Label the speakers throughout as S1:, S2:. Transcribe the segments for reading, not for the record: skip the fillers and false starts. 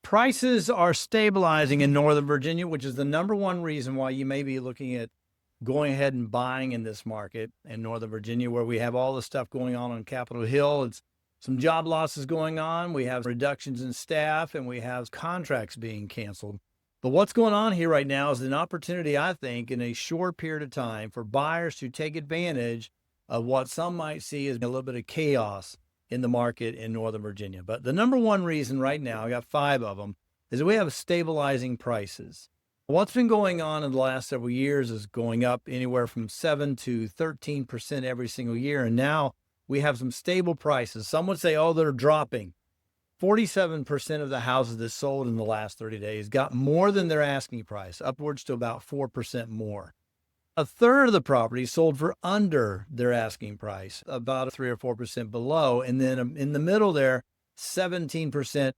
S1: Prices are stabilizing in Northern Virginia, which is the number one reason why you may be looking at going ahead and buying in this market in Northern Virginia, where we have all the stuff going on Capitol Hill. It's some job losses going on. We have reductions in staff and we have contracts being canceled. But what's going on here right now is an opportunity, I think, in a short period of time for buyers to take advantage of what some might see as a little bit of chaos in the market in Northern Virginia. But the number one reason right now, I got 5 of them, is that we have stabilizing prices. What's been going on in the last several years is going up anywhere from 7 to 13% every single year. And now we have some stable prices. Some would say, oh, they're dropping. 47% of the houses that sold in the last 30 days got more than their asking price, upwards to about 4% more. A third of the properties sold for under their asking price, about 3 or 4% below. And then in the middle there, 17%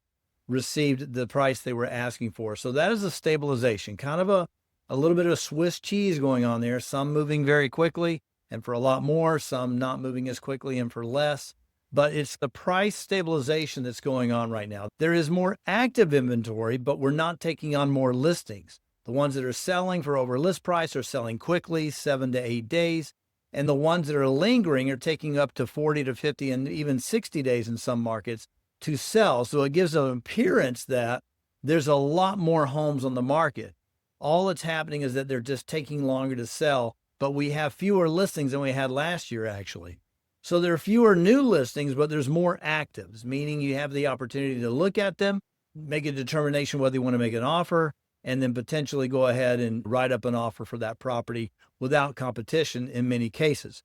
S1: received the price they were asking for. So that is a stabilization, kind of a little bit of Swiss cheese going on there. Some moving very quickly and for a lot more, some not moving as quickly and for less. But it's the price stabilization that's going on right now. There is more active inventory, but we're not taking on more listings. The ones that are selling for over list price are selling quickly, 7 to 8 days. And the ones that are lingering are taking up to 40 to 50 and even 60 days in some markets to sell. So it gives an appearance that there's a lot more homes on the market. All that's happening is that they're just taking longer to sell, but we have fewer listings than we had last year, actually. So there are fewer new listings, but there's more actives, meaning you have the opportunity to look at them, make a determination whether you want to make an offer, and then potentially go ahead and write up an offer for that property without competition in many cases.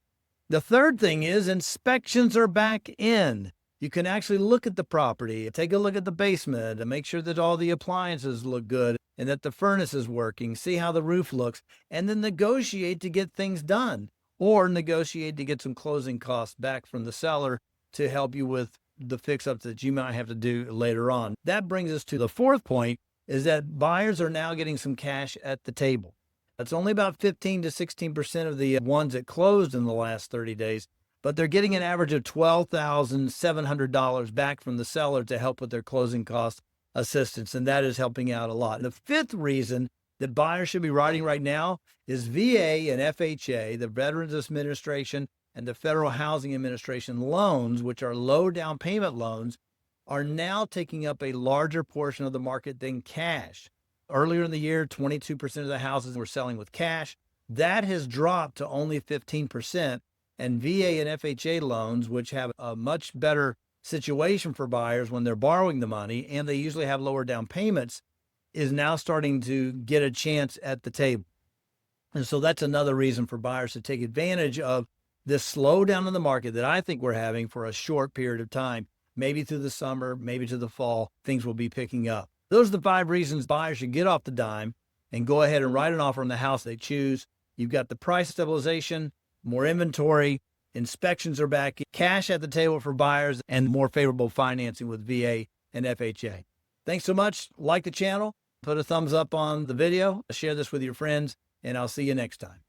S1: The third thing is inspections are back in. You can actually look at the property, take a look at the basement and make sure that all the appliances look good and that the furnace is working, see how the roof looks, and then negotiate to get things done or negotiate to get some closing costs back from the seller to help you with the fix-ups that you might have to do later on. That brings us to the fourth point, is that buyers are now getting some cash at the table. That's only about 15 to 16% of the ones that closed in the last 30 days, but they're getting an average of $12,700 back from the seller to help with their closing cost assistance, and that is helping out a lot. The fifth reason that buyers should be writing right now is VA and FHA, the Veterans Administration and the Federal Housing Administration loans, which are low down payment loans, are now taking up a larger portion of the market than cash. Earlier in the year, 22% of the houses were selling with cash. That has dropped to only 15%. And VA and FHA loans, which have a much better situation for buyers when they're borrowing the money, and they usually have lower down payments, is now starting to get a chance at the table. And so that's another reason for buyers to take advantage of this slowdown in the market that I think we're having for a short period of time. Maybe through the summer, maybe to the fall, things will be picking up. Those are the 5 reasons buyers should get off the dime and go ahead and write an offer on the house they choose. You've got the price stabilization, more inventory, inspections are back, cash at the table for buyers, and more favorable financing with VA and FHA. Thanks so much. Like the channel, put a thumbs up on the video, share this with your friends, and I'll see you next time.